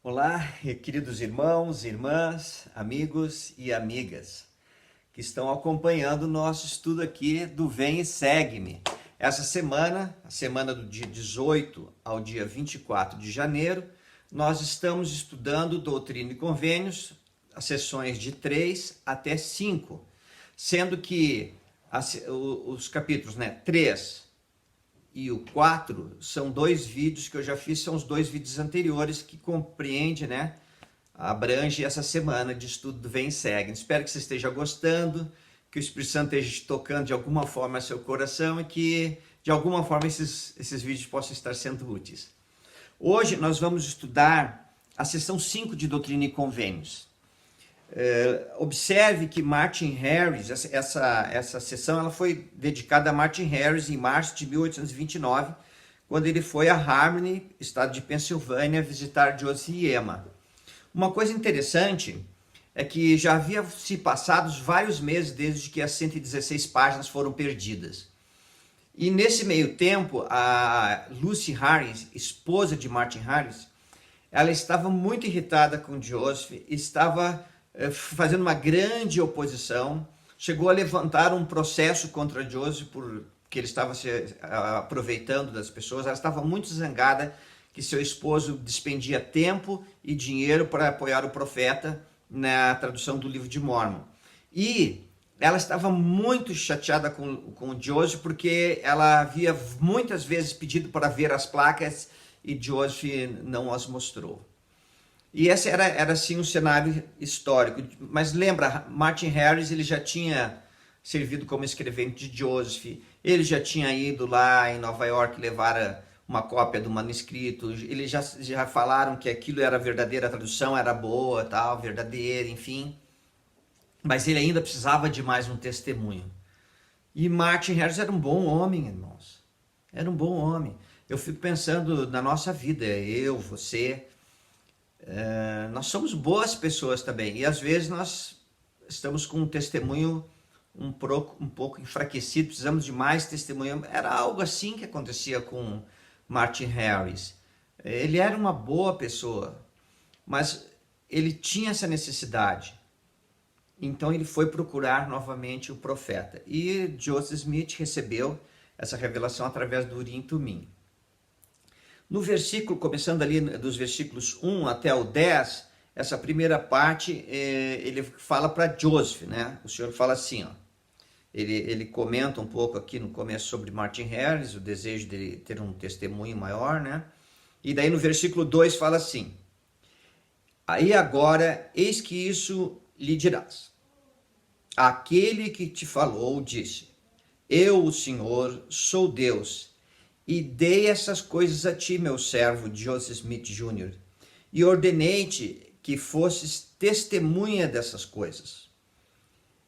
Olá, queridos irmãos, irmãs, amigos e amigas que estão acompanhando o nosso estudo aqui do Vem e Segue-me. Essa semana, a semana do dia 18 ao dia 24 de janeiro, nós estamos estudando Doutrina e Convênios, as sessões de 3 até 5, sendo que os capítulos 3 e o 4 são dois vídeos que eu já fiz, são os dois vídeos anteriores que compreende, abrange essa semana de estudo do Vem e Segue. Espero que você esteja gostando, que o Espírito Santo esteja te tocando de alguma forma seu coração e que de alguma forma esses vídeos possam estar sendo úteis. Hoje nós vamos estudar a sessão 5 de Doutrina e Convênios. Observe que Martin Harris, essa sessão ela foi dedicada a Martin Harris em março de 1829, quando ele foi a Harmony, estado de Pensilvânia, visitar Joseph e Emma. Uma coisa interessante é que já havia se passados vários meses desde que as 116 páginas foram perdidas. E nesse meio tempo, a Lucy Harris, esposa de Martin Harris, ela estava muito irritada com Joseph, estava fazendo uma grande oposição, chegou a levantar um processo contra Joseph porque ele estava se aproveitando das pessoas. Ela estava muito zangada que seu esposo despendia tempo e dinheiro para apoiar o profeta na tradução do livro de Mórmon. E ela estava muito chateada com Joseph porque ela havia muitas vezes pedido para ver as placas e Joseph não as mostrou. E esse era assim um cenário histórico. Mas lembra, Martin Harris ele já tinha servido como escrevente de Joseph, ele já tinha ido lá em Nova York levar uma cópia do manuscrito, eles já falaram que aquilo era verdadeira, a tradução era boa, tal, verdadeira, enfim. Mas ele ainda precisava de mais um testemunho. E Martin Harris era um bom homem, irmãos. Era um bom homem. Eu fico pensando na nossa vida, eu, você... nós somos boas pessoas também, e às vezes nós estamos com um testemunho um pouco enfraquecido, precisamos de mais testemunho. Era algo assim que acontecia com Martin Harris. Ele era uma boa pessoa, mas ele tinha essa necessidade. Então ele foi procurar novamente o profeta. E Joseph Smith recebeu essa revelação através do Urim e Tumim. No versículo, começando ali dos versículos 1 até o 10, essa primeira parte, ele fala para Joseph, né? O Senhor fala assim, ó. Ele comenta um pouco aqui no começo sobre Martin Harris, o desejo de ter um testemunho maior, né? E daí no versículo 2 fala assim: aí agora, eis que isso lhe dirás. Aquele que te falou disse: eu, o Senhor, sou Deus, e dei essas coisas a ti, meu servo Joseph Smith Jr., e ordenei-te que fosses testemunha dessas coisas.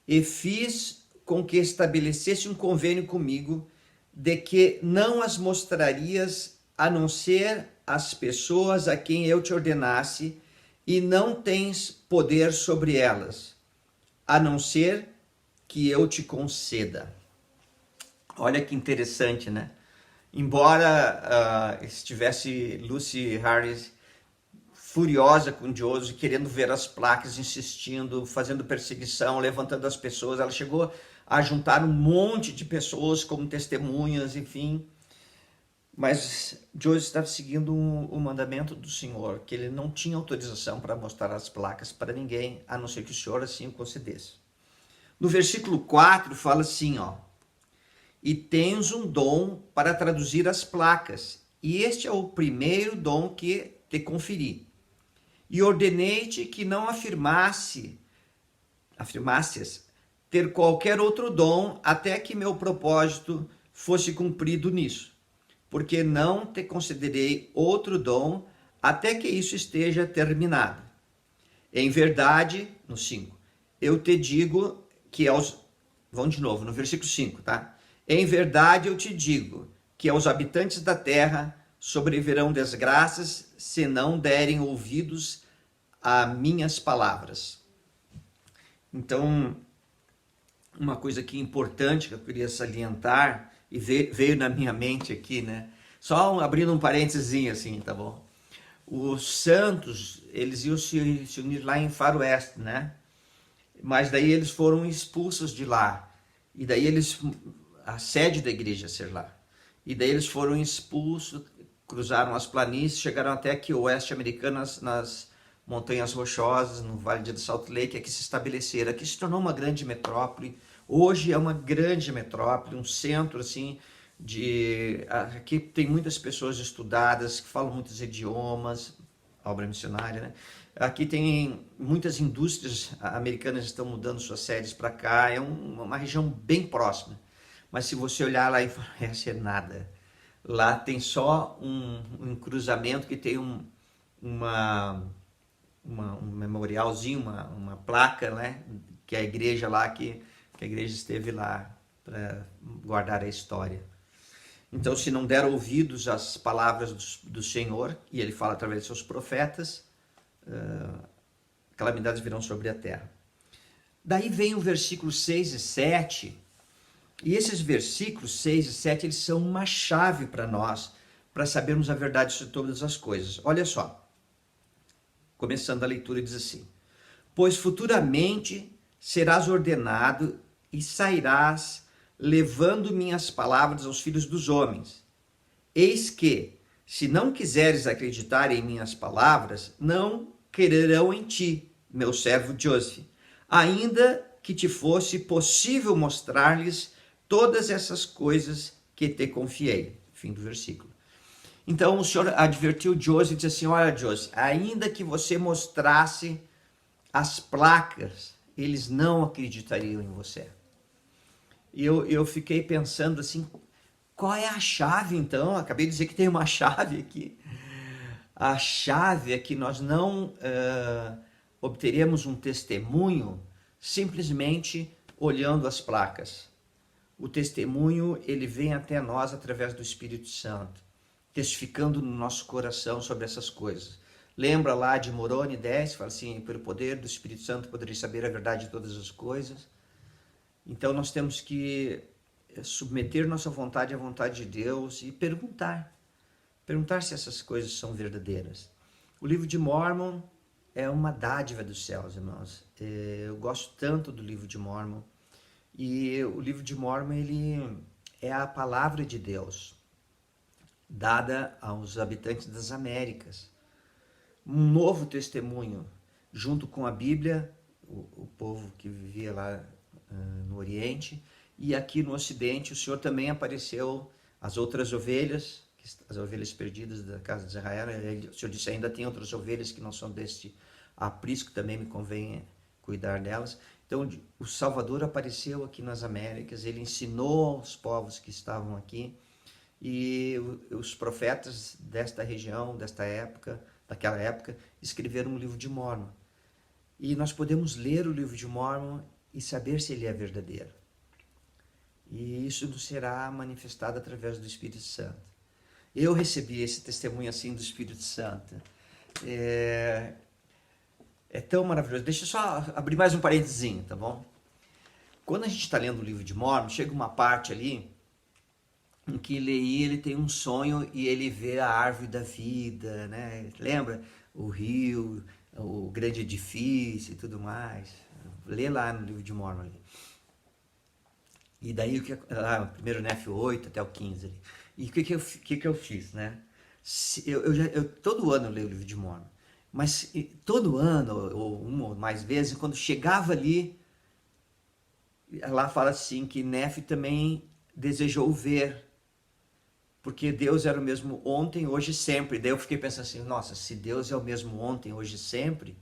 E fiz com que estabelecesse um convênio comigo de que não as mostrarias a não ser as pessoas a quem eu te ordenasse, e não tens poder sobre elas, a não ser que eu te conceda. Olha que interessante, né? Embora estivesse Lucy Harris furiosa com Joseph, querendo ver as placas, insistindo, fazendo perseguição, levantando as pessoas, ela chegou a juntar um monte de pessoas como testemunhas, enfim. Mas Joseph estava seguindo o mandamento do Senhor, que ele não tinha autorização para mostrar as placas para ninguém, a não ser que o Senhor assim o concedesse. No versículo 4 fala assim, ó: e tens um dom para traduzir as placas, e este é o primeiro dom que te conferi. E ordenei-te que não afirmasses ter qualquer outro dom até que meu propósito fosse cumprido nisso, porque não te concederei outro dom até que isso esteja terminado. Em verdade, no 5, eu te digo que vamos de novo, no versículo 5, tá? Em verdade eu te digo que aos habitantes da terra sobrevirão desgraças se não derem ouvidos a minhas palavras. Então, uma coisa aqui importante que eu queria salientar, e veio na minha mente aqui, né? Só abrindo um parênteses assim, tá bom? os santos, eles iam se unir lá em Faroeste, né? Mas daí eles foram expulsos de lá. E daí a sede da igreja ia ser lá. E daí eles foram expulsos, cruzaram as planícies, chegaram até aqui, o oeste americano, nas Montanhas Rochosas, no Vale de Salt Lake, aqui se estabeleceram. Aqui se tornou uma grande metrópole. Hoje é uma grande metrópole, um centro assim aqui tem muitas pessoas estudadas que falam muitos idiomas, obra missionária, né? Aqui tem muitas indústrias americanas estão mudando suas sedes para cá. É uma região bem próxima. Mas se você olhar lá em Floresta, é nada. Lá tem só um cruzamento que tem um memorialzinho, uma placa, né? Que é a igreja lá, que a igreja esteve lá para guardar a história. Então, se não der ouvidos às palavras do Senhor, e ele fala através de seus profetas, calamidades virão sobre a terra. Daí vem o versículo 6 e 7, e esses versículos 6 e 7, eles são uma chave para nós, para sabermos a verdade sobre todas as coisas. Olha só, começando a leitura, diz assim: pois futuramente serás ordenado e sairás levando minhas palavras aos filhos dos homens. Eis que, se não quiseres acreditar em minhas palavras, não crerão em ti, meu servo Joseph, ainda que te fosse possível mostrar-lhes todas essas coisas que te confiei. Fim do versículo. Então o Senhor advertiu Joseph e disse assim: olha, Joseph, ainda que você mostrasse as placas, eles não acreditariam em você. E eu fiquei pensando assim, qual é a chave então? Acabei de dizer que tem uma chave aqui. A chave é que nós não obteremos um testemunho simplesmente olhando as placas. O testemunho, ele vem até nós através do Espírito Santo, testificando no nosso coração sobre essas coisas. Lembra lá de Moroni 10, fala assim: pelo poder do Espírito Santo podereis saber a verdade de todas as coisas. Então nós temos que submeter nossa vontade à vontade de Deus e perguntar se essas coisas são verdadeiras. O livro de Mórmon é uma dádiva dos céus, irmãos. Eu gosto tanto do livro de Mórmon. E o livro de Mórmon, ele é a palavra de Deus dada aos habitantes das Américas. Um novo testemunho, junto com a Bíblia, o povo que vivia lá no Oriente, e aqui no Ocidente o Senhor também apareceu as outras ovelhas, as ovelhas perdidas da casa de Israel. O Senhor disse: ainda tem outras ovelhas que não são deste aprisco, também me convém cuidar delas. Então o Salvador apareceu aqui nas Américas, ele ensinou aos povos que estavam aqui, e os profetas desta região, daquela época, escreveram um livro de Mórmon. E nós podemos ler o livro de Mórmon e saber se ele é verdadeiro. E isso nos será manifestado através do Espírito Santo. Eu recebi esse testemunho assim do Espírito Santo. É tão maravilhoso. Deixa eu só abrir mais um parentezinho, tá bom? Quando a gente está lendo o livro de Mórmon, chega uma parte ali em que ele tem um sonho e ele vê a árvore da vida, né? Lembra? O rio, o grande edifício e tudo mais. Lê lá no livro de Mórmon ali. E daí, lá, primeiro Néfio 8 até o 15 ali. E o que eu fiz, né? Todo ano eu leio o livro de Mórmon. Mas todo ano, ou uma ou mais vezes, quando chegava ali, lá fala assim que Néfio também desejou ver, porque Deus era o mesmo ontem, hoje e sempre. Daí eu fiquei pensando assim: nossa, se Deus é o mesmo ontem, hoje e sempre,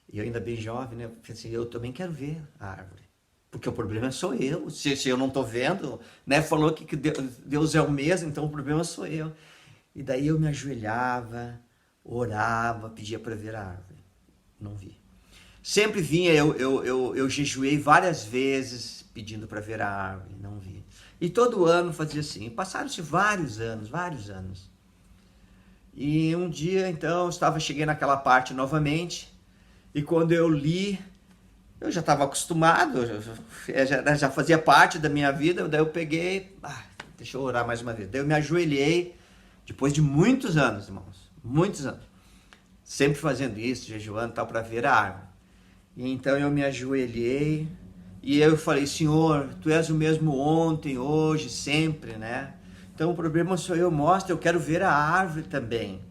e eu ainda bem jovem, né? Eu pensei, eu também quero ver a árvore, porque o problema sou eu. Se eu não estou vendo, né? Falou que Deus é o mesmo, então o problema sou eu. E daí eu me ajoelhava, orava, pedia para ver a árvore. Não vi. Sempre vinha, eu jejuei várias vezes pedindo para ver a árvore, não vi. E todo ano fazia assim. Passaram-se vários anos. E um dia, então, cheguei naquela parte novamente, e quando eu li, eu já estava acostumado, já fazia parte da minha vida. Daí eu peguei, deixa eu orar mais uma vez. Daí eu me ajoelhei, depois de muitos anos, irmãos, muitos anos. sempre fazendo isso, jejuando e tal, para ver a árvore. E então eu me ajoelhei e eu falei, Senhor, Tu és o mesmo ontem, hoje, sempre, né? Então o problema sou eu, mostra, eu quero ver a árvore também.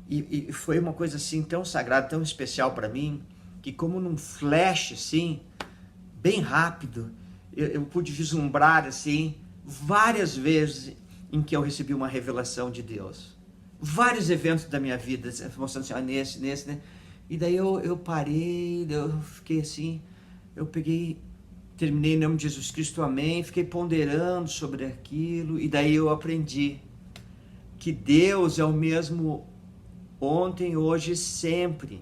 E foi uma coisa assim tão sagrada, tão especial para mim, que como num flash assim, bem rápido, eu pude vislumbrar assim, várias vezes em que eu recebi uma revelação de Deus. Vários eventos da minha vida, mostrando assim, nesse, né? E daí eu parei, eu fiquei assim, eu peguei, terminei em nome de Jesus Cristo, amém, fiquei ponderando sobre aquilo, e daí eu aprendi que Deus é o mesmo ontem, hoje e sempre.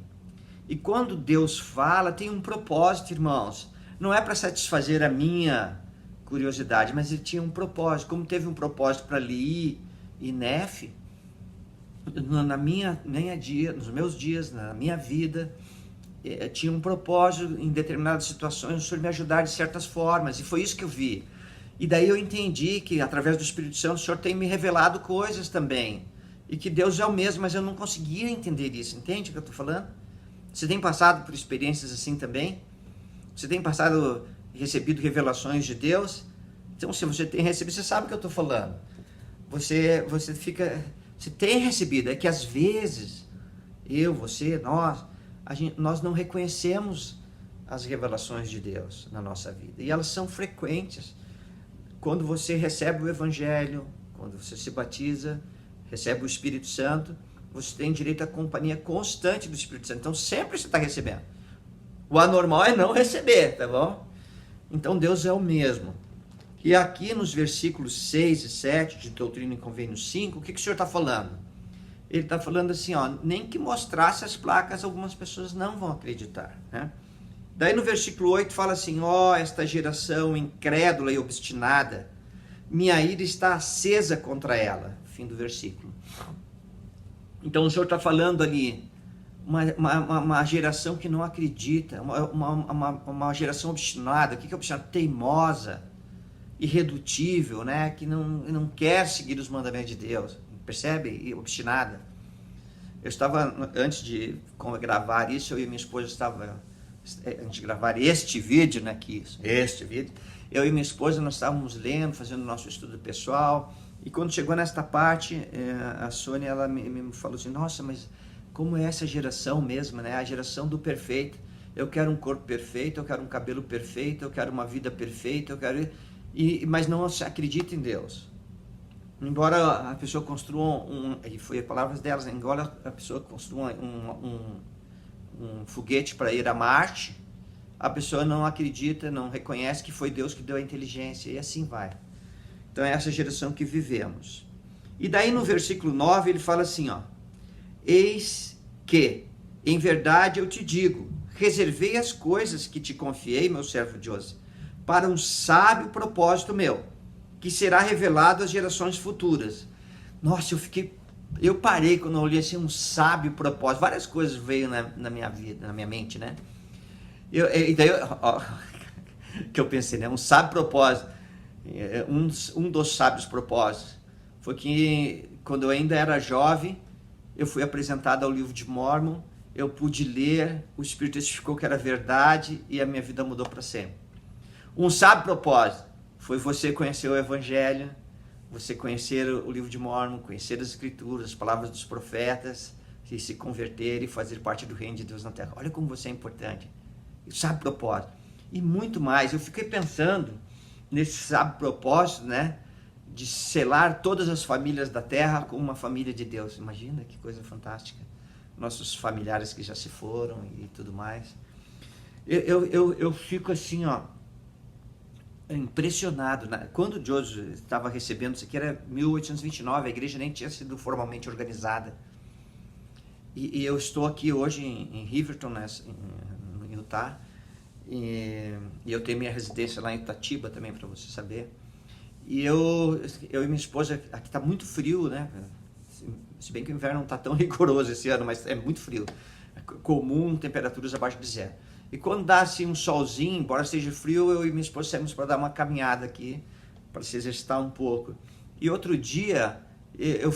E quando Deus fala, tem um propósito, irmãos. Não é para satisfazer a minha curiosidade, mas ele tinha um propósito. Como teve um propósito para Li e Nefe, nos meus dias, na minha vida, tinha um propósito em determinadas situações, o Senhor me ajudar de certas formas, e foi isso que eu vi. E daí eu entendi que através do Espírito Santo o Senhor tem me revelado coisas também, e que Deus é o mesmo, mas eu não conseguia entender isso, entende o que eu estou falando? Você tem passado por experiências assim também? Você tem recebido revelações de Deus? Então, se você tem recebido, você sabe o que eu estou falando. Você tem recebido, é que às vezes, nós não reconhecemos as revelações de Deus na nossa vida. E elas são frequentes. Quando você recebe o Evangelho, quando você se batiza, recebe o Espírito Santo, você tem direito à companhia constante do Espírito Santo. Então sempre você está recebendo. O anormal é não receber, tá bom? Então Deus é o mesmo. E aqui nos versículos 6 e 7 de Doutrina e Convênios 5, o que o Senhor está falando? Ele está falando assim, nem que mostrasse as placas, algumas pessoas não vão acreditar, né? Daí no versículo 8 fala assim, esta geração incrédula e obstinada, minha ira está acesa contra ela. Fim do versículo. Então o Senhor está falando ali, uma geração que não acredita, uma geração obstinada. O que é obstinada? Teimosa, irredutível, né? Que não quer seguir os mandamentos de Deus, percebe? E obstinada. Eu estava, antes de gravar isso, eu e minha esposa antes de gravar este vídeo, né? Eu e minha esposa, nós estávamos lendo, fazendo nosso estudo pessoal, e quando chegou nesta parte, a Sônia, ela me falou assim, nossa, mas como é essa geração mesmo, né? A geração do perfeito. Eu quero um corpo perfeito, eu quero um cabelo perfeito, eu quero uma vida perfeita, mas não acredita em Deus. Embora a pessoa construa e foi as palavras delas, né? Embora a pessoa construa um foguete para ir a Marte, a pessoa não acredita, não reconhece que foi Deus que deu a inteligência, e assim vai. Então é essa geração que vivemos. E daí no versículo 9 ele fala assim, eis que, em verdade eu te digo, reservei as coisas que te confiei, meu servo José, para um sábio propósito meu, que será revelado às gerações futuras. Nossa, eu parei quando eu olhei assim, um sábio propósito. Várias coisas veio na minha vida, na minha mente, né? E daí, que eu pensei, né? Um sábio propósito. Um dos sábios propósitos foi que, quando eu ainda era jovem, eu fui apresentado ao livro de Mórmon, eu pude ler, o Espírito testificou que era verdade e a minha vida mudou para sempre. Um sábio propósito foi você conhecer o Evangelho, você conhecer o livro de Mórmon, conhecer as Escrituras, as palavras dos profetas, e se converter e fazer parte do reino de Deus na terra. Olha como você é importante. Sábio propósito. E muito mais. Eu fiquei pensando nesse sábio propósito, né? De selar todas as famílias da terra com uma família de Deus. Imagina que coisa fantástica. Nossos familiares que já se foram e tudo mais. Eu fico assim, impressionado. Quando o Joseph estava recebendo isso aqui, era 1829, a igreja nem tinha sido formalmente organizada. E eu estou aqui hoje em Riverton, no Utah, e eu tenho minha residência lá em Itatiba também, para você saber. E eu e minha esposa, aqui está muito frio, né? Se bem que o inverno não está tão rigoroso esse ano, mas é muito frio. É comum temperaturas abaixo de zero. E quando dá assim um solzinho, embora seja frio, eu e minha esposa saímos para dar uma caminhada aqui, para se exercitar um pouco. E outro dia, Eu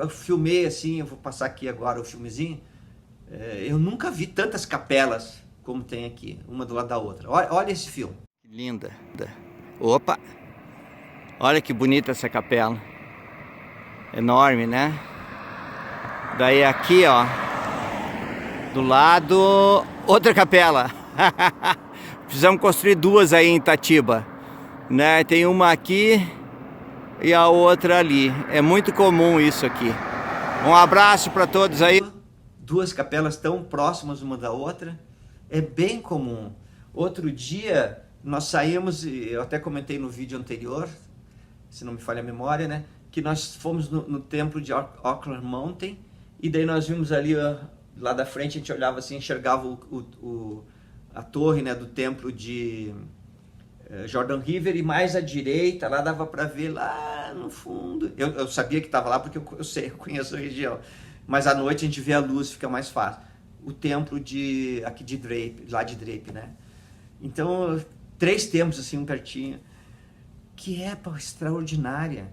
filmei assim, eu vou passar aqui agora o filmezinho. Eu nunca vi tantas capelas como tem aqui, uma do lado da outra. Olha esse filme. Que linda. Opa! Olha que bonita essa capela. Enorme, né? Daí aqui, ó, do lado, outra capela. Precisamos construir duas aí em Itatiba, né? Tem uma aqui e a outra ali. É muito comum isso aqui. Um abraço para todos aí. Duas capelas tão próximas uma da outra. É bem comum. Outro dia nós saímos, eu até comentei no vídeo anterior, se não me falha a memória, né? Que nós fomos no templo de Auckland Mountain, e daí nós vimos ali, lá da frente, a gente olhava assim, enxergava a torre, né, do templo de Jordan River, e mais à direita, lá dava para ver lá no fundo. Eu sabia que estava lá porque eu conheço a região, mas à noite a gente vê a luz, fica mais fácil. O templo aqui de Drape, lá de Drape, né? Então, 3 templos assim, um pertinho, que é extraordinária.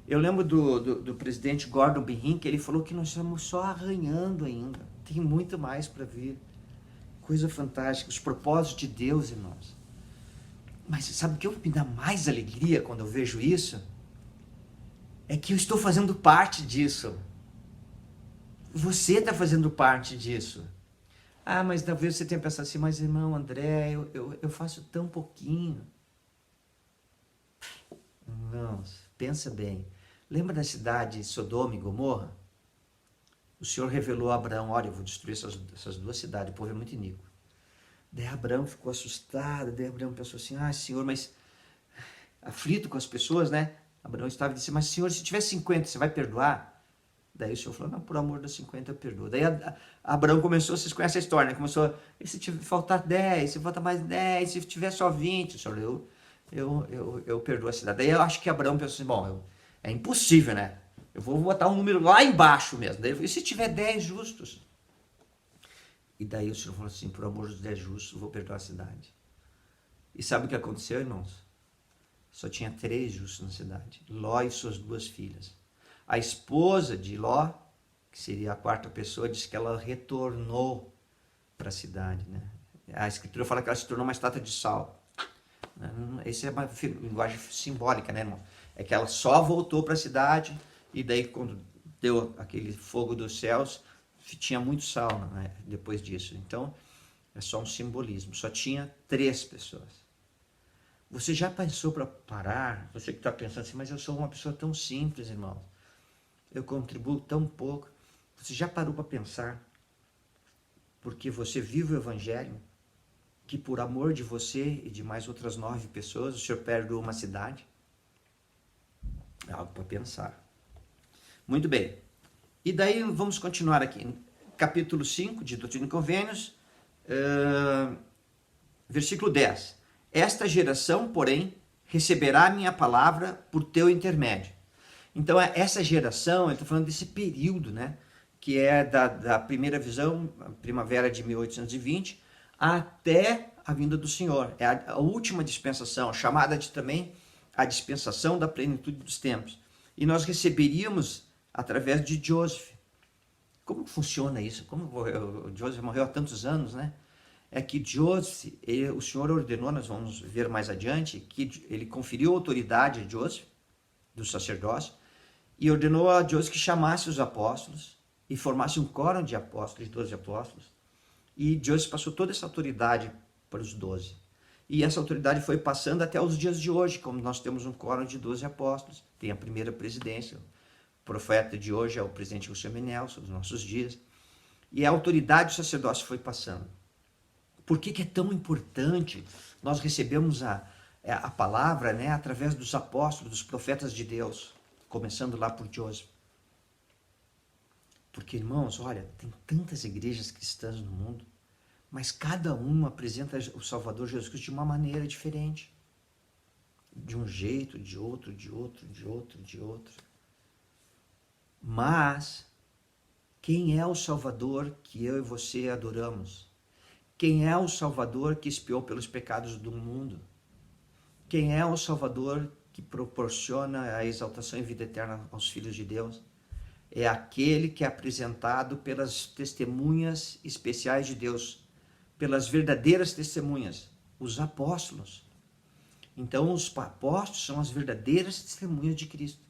Eu lembro do presidente Gordon B. Hinckley, ele falou que nós estamos só arranhando ainda. Tem muito mais para vir. Coisa fantástica, os propósitos de Deus em nós. Mas sabe o que me dá mais alegria quando eu vejo isso? É que eu estou fazendo parte disso. Você está fazendo parte disso. Ah, mas talvez você tenha pensado assim, mas irmão André, eu faço tão pouquinho. Irmãos, pensa bem. Lembra da cidade Sodoma e Gomorra? O Senhor revelou a Abraão, olha, eu vou destruir essas 2 cidades, o povo é muito iníquo. Daí Abraão ficou assustado, daí Abraão pensou assim, Senhor, mas aflito com as pessoas, né? Abraão estava dizendo, mas Senhor, se tiver 50, você vai perdoar? Daí o Senhor falou, não, por amor das 50 eu perdoo. Daí Abraão começou, vocês conhecem a história, né? Começou, e se faltar 10, se faltar mais 10, se tiver só 20, o Senhor, eu perdoo a cidade. Daí eu acho que Abraão pensou assim, bom, é impossível, né? Eu vou botar um número lá embaixo mesmo. Daí, e se tiver 10 justos? E daí o Senhor falou assim, por amor dos 10 justos, eu vou perdoar a cidade. E sabe o que aconteceu, irmãos? Só tinha 3 justos na cidade. Ló e suas 2 filhas. A esposa de Ló, que seria a 4ª pessoa, disse que ela retornou para a cidade, né? A escritura fala que ela se tornou uma estátua de sal. Essa é uma linguagem simbólica, né, irmão? É que ela só voltou para a cidade, e daí quando deu aquele fogo dos céus, tinha muito sal, né, depois disso. Então, é só um simbolismo. Só tinha 3 pessoas. Você já pensou para parar? Você que está pensando assim, mas eu sou uma pessoa tão simples, irmão. Eu contribuo tão pouco. Você já parou para pensar? Porque você vive o Evangelho, que por amor de você e de mais outras 9 pessoas, o Senhor perdoou uma cidade? É algo para pensar. Muito bem. E daí vamos continuar aqui. Capítulo 5 de Doutrina e Convênios, versículo 10. Esta geração, porém, receberá a minha palavra por teu intermédio. Então, essa geração, ele está falando desse período, né? Que é da primeira visão, a primavera de 1820, até a vinda do Senhor. É a última dispensação, chamada também a dispensação da plenitude dos tempos. E nós receberíamos através de Joseph. Como funciona isso? Como o Joseph morreu há tantos anos, né? É que Joseph, o Senhor ordenou, nós vamos ver mais adiante, que ele conferiu autoridade a Joseph, do sacerdócio, e ordenou a Joseph que chamasse os apóstolos e formasse um quórum de apóstolos, de 12 apóstolos. E Joseph passou toda essa autoridade para os 12. E essa autoridade foi passando até os dias de hoje, como nós temos um quórum de 12 apóstolos, tem a primeira presidência, o profeta de hoje é o presidente Russell Nelson, dos nossos dias, e a autoridade do sacerdócio foi passando. Por que é tão importante nós recebemos a palavra, né, através dos apóstolos, dos profetas de Deus, começando lá por Joseph? Porque, irmãos, olha, tem tantas igrejas cristãs no mundo, mas cada uma apresenta o Salvador Jesus Cristo de uma maneira diferente. De um jeito, de outro, de outro, de outro, de outro. Mas, quem é o Salvador que eu e você adoramos? Quem é o Salvador que expiou pelos pecados do mundo? Quem é o Salvador que proporciona a exaltação e vida eterna aos filhos de Deus é aquele que é apresentado pelas testemunhas especiais de Deus, pelas verdadeiras testemunhas, os apóstolos. Então, os apóstolos são as verdadeiras testemunhas de Cristo.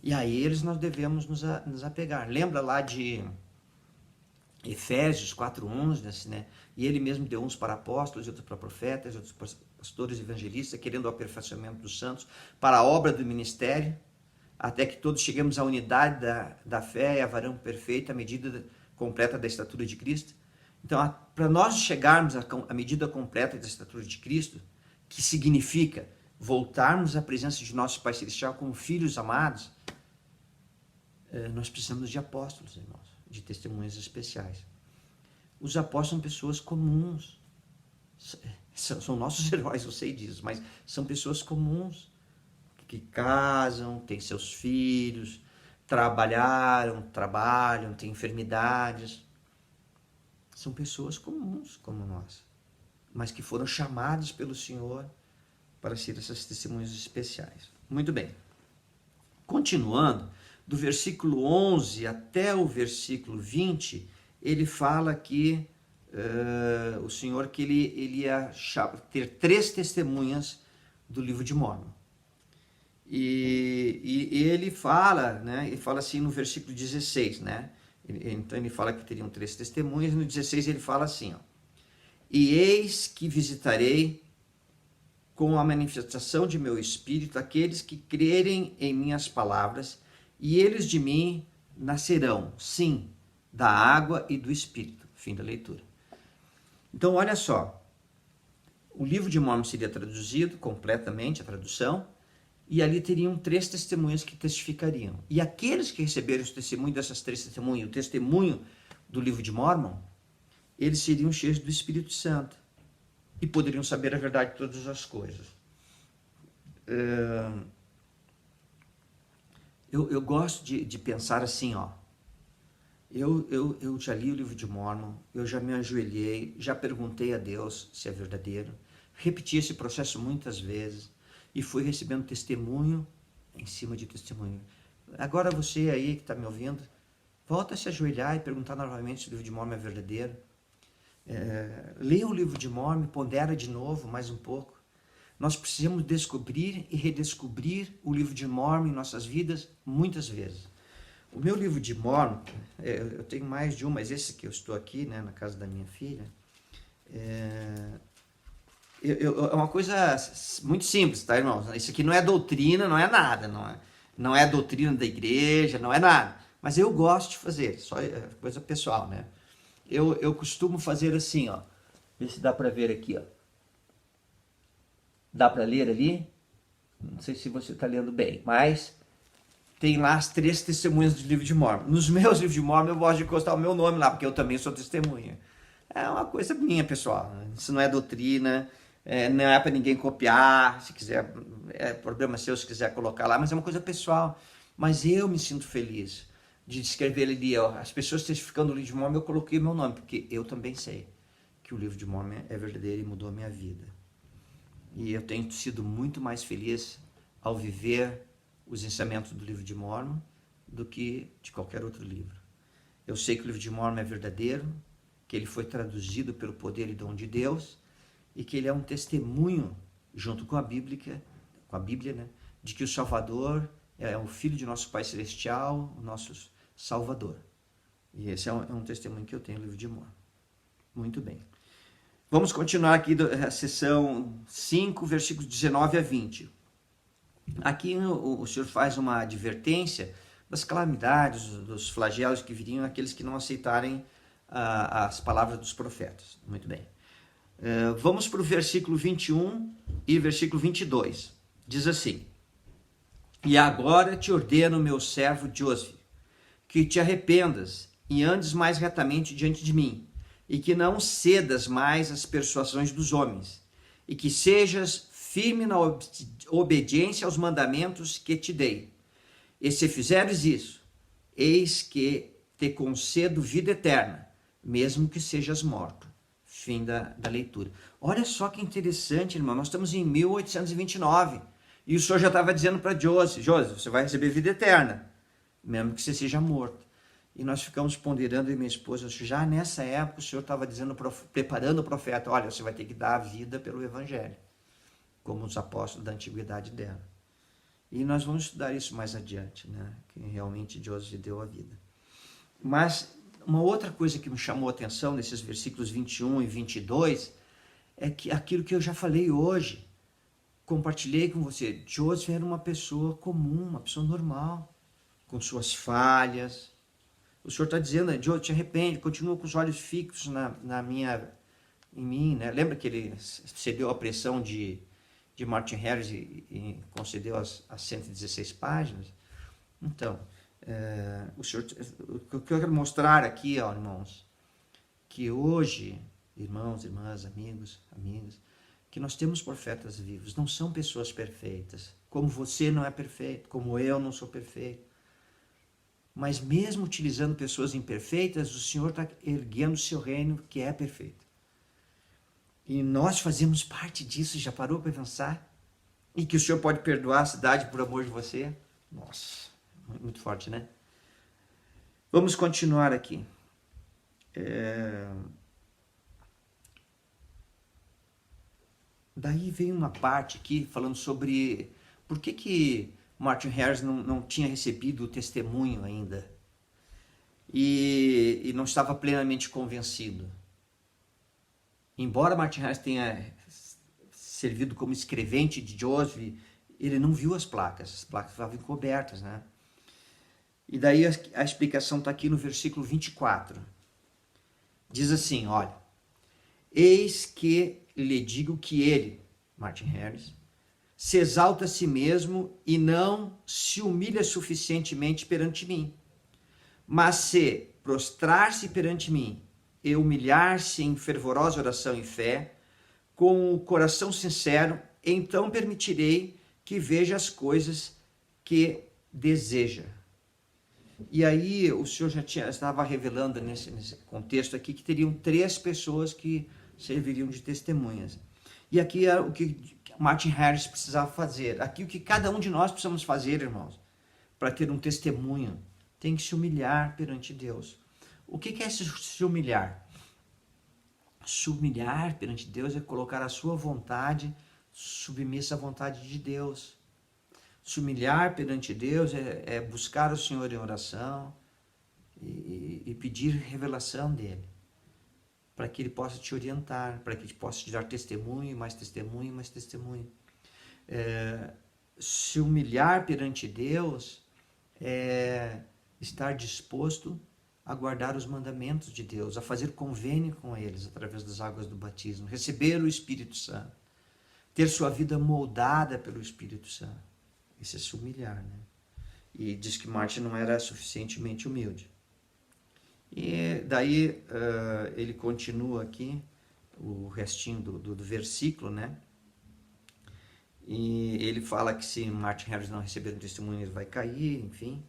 E a eles nós devemos nos apegar. Lembra lá de Efésios 4:11, né? E ele mesmo deu uns para apóstolos, outros para profetas, outros para pastores e evangelistas, querendo o aperfeiçoamento dos santos, para a obra do ministério, até que todos cheguemos à unidade da fé e à varão perfeita, à medida completa da estatura de Cristo. Então, para nós chegarmos à medida completa da estatura de Cristo, que significa voltarmos à presença de nosso Pai Celestial como filhos amados, nós precisamos de apóstolos, irmãos, de testemunhas especiais. Os apóstolos são pessoas comuns, são nossos heróis, eu sei disso, mas são pessoas comuns, que casam, têm seus filhos, trabalham, têm enfermidades. São pessoas comuns como nós, mas que foram chamados pelo Senhor para ser essas testemunhas especiais. Muito bem. Continuando, do versículo 11 até o versículo 20, ele fala que o Senhor que ele ia ter 3 testemunhas do livro de Mórmon. E ele fala, né? Ele fala assim no versículo 16, né? Então ele fala que teriam 3 testemunhas. No 16 ele fala assim, ó: e eis que visitarei com a manifestação de meu espírito aqueles que crerem em minhas palavras, e eles de mim nascerão, sim, da água e do espírito. Fim da leitura. Então olha só, o livro de Mórmon seria traduzido completamente, a tradução, e ali teriam 3 testemunhas que testificariam. E aqueles que receberam o testemunho dessas 3 testemunhas, o testemunho do livro de Mórmon, eles seriam cheios do Espírito Santo e poderiam saber a verdade de todas as coisas. Eu gosto de pensar assim, ó. Eu já li o livro de Mórmon, eu já me ajoelhei, já perguntei a Deus se é verdadeiro, repeti esse processo muitas vezes, e fui recebendo testemunho em cima de testemunho. Agora você aí que está me ouvindo, volta a se ajoelhar e perguntar novamente se o livro de Mórmon é verdadeiro. Leia o livro de Mórmon, pondera de novo mais um pouco. Nós precisamos descobrir e redescobrir o livro de Mórmon em nossas vidas muitas vezes. O meu livro de Mórmon, eu tenho mais de um, mas esse que eu estou aqui, né, na casa da minha filha, é uma coisa muito simples, tá, irmãos? Isso aqui não é doutrina, não é nada, não é doutrina da igreja, não é nada. Mas eu gosto de fazer, só é coisa pessoal, né? Eu costumo fazer assim, ó. Vê se dá para ver aqui, ó. Dá para ler ali? Não sei se você está lendo bem, mas tem lá as 3 testemunhas do livro de Mórmon. Nos meus livros de Mórmon eu gosto de encostar o meu nome lá, porque eu também sou testemunha. É uma coisa minha, pessoal. Isso não é doutrina, não é para ninguém copiar. Se quiser, é problema seu se quiser colocar lá, mas é uma coisa pessoal. Mas eu me sinto feliz de escrever ali, ó, as pessoas testificando o livro de Mórmon, eu coloquei meu nome, porque eu também sei que o livro de Mórmon é verdadeiro e mudou a minha vida. E eu tenho sido muito mais feliz ao viver os ensinamentos do livro de Mórmon do que de qualquer outro livro. Eu sei que o livro de Mórmon é verdadeiro, que ele foi traduzido pelo poder e dom de Deus, e que ele é um testemunho, junto com a Bíblia, né, de que o Salvador é o Filho de nosso Pai Celestial, o nosso Salvador. E esse é um testemunho que eu tenho no livro de Mórmon. Muito bem. Vamos continuar aqui a sessão 5, versículos 19 a 20. Aqui o Senhor faz uma advertência das calamidades, dos flagelos que viriam àqueles que não aceitarem as palavras dos profetas. Muito bem. Vamos para o versículo 21 e versículo 22. Diz assim: e agora te ordeno, meu servo Joseph, que te arrependas e andes mais retamente diante de mim, e que não cedas mais às persuasões dos homens, e que sejas firme na obediência aos mandamentos que te dei. E se fizeres isso, eis que te concedo vida eterna, mesmo que sejas morto. Fim da leitura. Olha só que interessante, irmão, nós estamos em 1829, E o Senhor já estava dizendo para Joseph, Joseph, você vai receber vida eterna, mesmo que você seja morto. E nós ficamos ponderando, eu e minha esposa, já nessa época o Senhor estava dizendo, preparando o profeta, olha, você vai ter que dar a vida pelo Evangelho, como os apóstolos da antiguidade deram. E nós vamos estudar isso mais adiante, né? Que realmente Joseph deu a vida. Mas uma outra coisa que me chamou a atenção nesses versículos 21 e 22 é que aquilo que eu já falei hoje, compartilhei com você, Joseph era uma pessoa comum, uma pessoa normal, com suas falhas. O Senhor está dizendo, Joseph, te arrepende, continua com os olhos fixos em mim, né? Lembra que ele cedeu à pressão de Martin Harris e concedeu as 116 páginas? Então, o que eu quero mostrar aqui, ó, irmãos, que hoje, irmãos, irmãs, amigos, amigas, que nós temos profetas vivos, não são pessoas perfeitas, como você não é perfeito, como eu não sou perfeito. Mas mesmo utilizando pessoas imperfeitas, o Senhor está erguendo o seu reino que é perfeito. E nós fazemos parte disso, já parou para pensar? E que o Senhor pode perdoar a cidade por amor de você? Nossa, muito forte, né? Vamos continuar aqui. Daí vem uma parte aqui falando sobre por que Martin Harris não tinha recebido o testemunho ainda e não estava plenamente convencido. Embora Martin Harris tenha servido como escrevente de Joseph, ele não viu as placas estavam encobertas, né? E daí a explicação está aqui no versículo 24. Diz assim, olha, eis que lhe digo que ele, Martin Harris, se exalta a si mesmo e não se humilha suficientemente perante mim. Mas se prostrar-se perante mim e humilhar-se em fervorosa oração e fé, com o coração sincero, então permitirei que veja as coisas que deseja. E aí o Senhor estava revelando nesse contexto aqui que teriam 3 pessoas que serviriam de testemunhas. E aqui é o que Martin Harris precisava fazer. Aqui o que cada um de nós precisamos fazer, irmãos, para ter um testemunho, tem que se humilhar perante Deus. O que é se humilhar? Se humilhar perante Deus é colocar a sua vontade submissa à vontade de Deus. Se humilhar perante Deus é buscar o Senhor em oração e pedir revelação dele, para que ele possa te orientar, para que ele possa te dar testemunho, mais testemunho, mais testemunho. Se humilhar perante Deus é estar disposto a guardar os mandamentos de Deus, a fazer convênio com eles através das águas do batismo, receber o Espírito Santo, ter sua vida moldada pelo Espírito Santo. Isso é se humilhar, né? E diz que Martin não era suficientemente humilde. E daí ele continua aqui, o restinho do versículo, né? E ele fala que se Martin Harris não receber um testemunho, ele vai cair, enfim.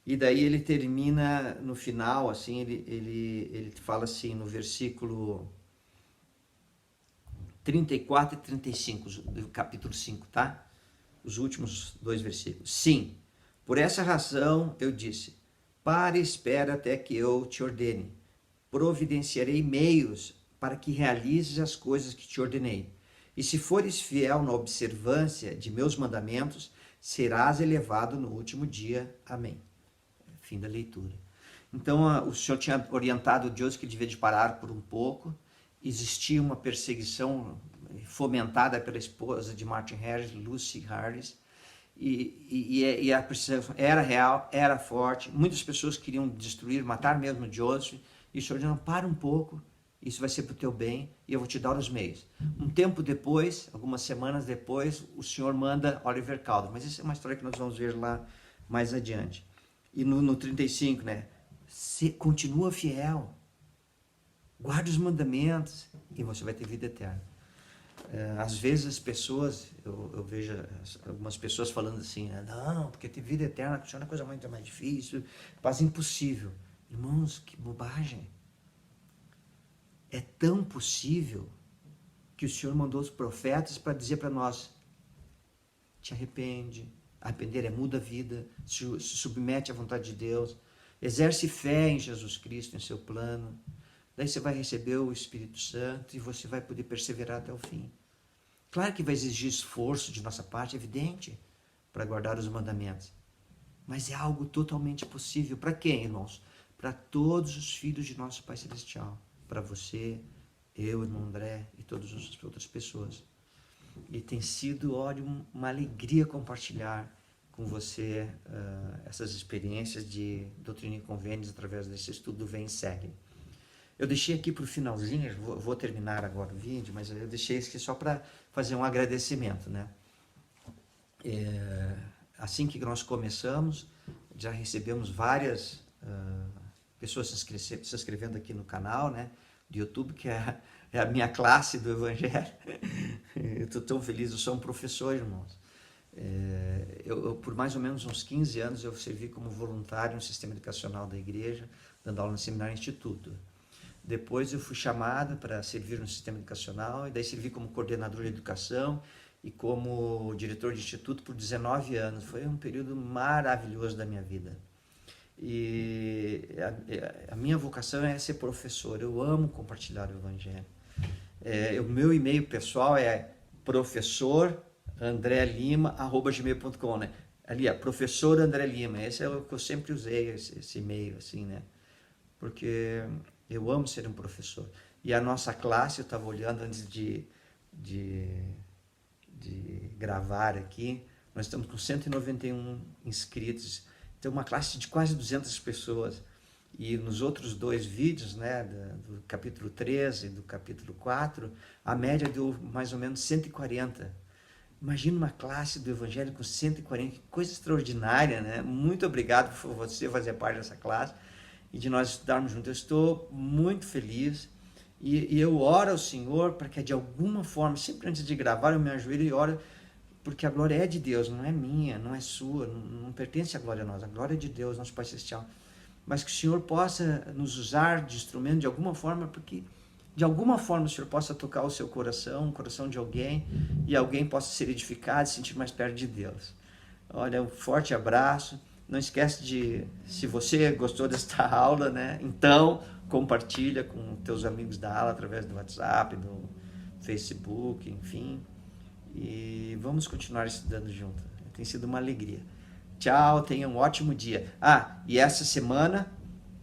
E daí ele termina no final, assim, ele fala assim, no versículo 34 e 35, do capítulo 5, tá? Os últimos 2 versículos. Sim, por essa razão eu disse, pare e espera até que eu te ordene. Providenciarei meios para que realizes as coisas que te ordenei. E se fores fiel na observância de meus mandamentos, serás elevado no último dia. Amém. Fim da leitura. Então, o Senhor tinha orientado o Joseph que ele devia de parar por um pouco. Existia uma perseguição fomentada pela esposa de Martin Harris, Lucy Harris, e a perseguição era real, era forte. Muitas pessoas queriam destruir, matar mesmo Joseph, e o Senhor disse, para um pouco, isso vai ser para o teu bem, e eu vou te dar os meios. Um tempo depois, algumas semanas depois, o Senhor manda Oliver Cowdery, mas isso é uma história que nós vamos ver lá mais adiante. E no 35, né? Continua fiel, guarde os mandamentos, e você vai ter vida eterna. Às vezes as pessoas, eu vejo algumas pessoas falando assim, não, porque ter vida eterna é uma coisa muito mais difícil, quase impossível. Irmãos, que bobagem. É tão possível que o Senhor mandou os profetas para dizer para nós, te arrepende. Arrepender é muda a vida, se submete à vontade de Deus, exerce fé em Jesus Cristo, em seu plano. Daí você vai receber o Espírito Santo e você vai poder perseverar até o fim. Claro que vai exigir esforço de nossa parte, evidente, para guardar os mandamentos. Mas é algo totalmente possível. Para quem, irmãos? Para todos os filhos de nosso Pai Celestial. Para você, eu, irmão André e todas as outras pessoas. E tem sido, olha, uma alegria compartilhar com você essas experiências de Doutrina e Convênios através desse estudo Vem e Segue. Eu deixei aqui para o finalzinho, vou terminar agora o vídeo, mas eu deixei isso aqui só para fazer um agradecimento, né? Assim que nós começamos, já recebemos várias pessoas se inscrevendo aqui no canal, né, do YouTube, que é a minha classe do Evangelho. Eu estou tão feliz, eu sou um professor, irmãos. Eu, por mais ou menos uns 15 anos, eu servi como voluntário no sistema educacional da igreja, dando aula no Seminário Instituto. Depois eu fui chamado para servir no sistema educacional, e daí servi como coordenador de educação e como diretor de instituto por 19 anos. Foi um período maravilhoso da minha vida. E a minha vocação é ser professor, eu amo compartilhar o Evangelho. O meu e-mail pessoal é professorandrelima@gmail.com, né? Ali é professor André Lima, esse é o que eu sempre usei, esse e-mail, assim, né? Porque eu amo ser um professor. E a nossa classe, eu estava olhando antes de gravar aqui, nós estamos com 191 inscritos. Tem uma classe de quase 200 pessoas. E nos outros dois vídeos, né, do capítulo 13 e do capítulo 4, a média deu mais ou menos 140. Imagina uma classe do Evangelho com 140, que coisa extraordinária, né? Muito obrigado por você fazer parte dessa classe e de nós estudarmos juntos. Eu estou muito feliz e eu oro ao Senhor para que de alguma forma, sempre antes de gravar, eu me ajoelho e oro, porque a glória é de Deus, não é minha, não é sua, não pertence à glória a nós, a glória é de Deus, nosso Pai Celestial. Mas que o Senhor possa nos usar de instrumento de alguma forma, porque de alguma forma o Senhor possa tocar o seu coração, o coração de alguém, e alguém possa ser edificado e se sentir mais perto de Deus. Olha, um forte abraço. Não esquece de, se você gostou desta aula, né, então compartilha com teus amigos da aula através do WhatsApp, do Facebook, enfim. E vamos continuar estudando junto. Tem sido uma alegria. Tchau, tenha um ótimo dia. E essa semana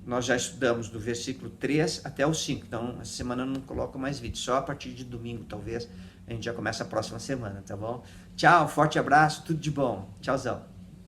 nós já estudamos do versículo 3 até o 5. Então, essa semana eu não coloco mais vídeo. Só a partir de domingo, talvez, a gente já começa a próxima semana, tá bom? Tchau, forte abraço, tudo de bom. Tchauzão.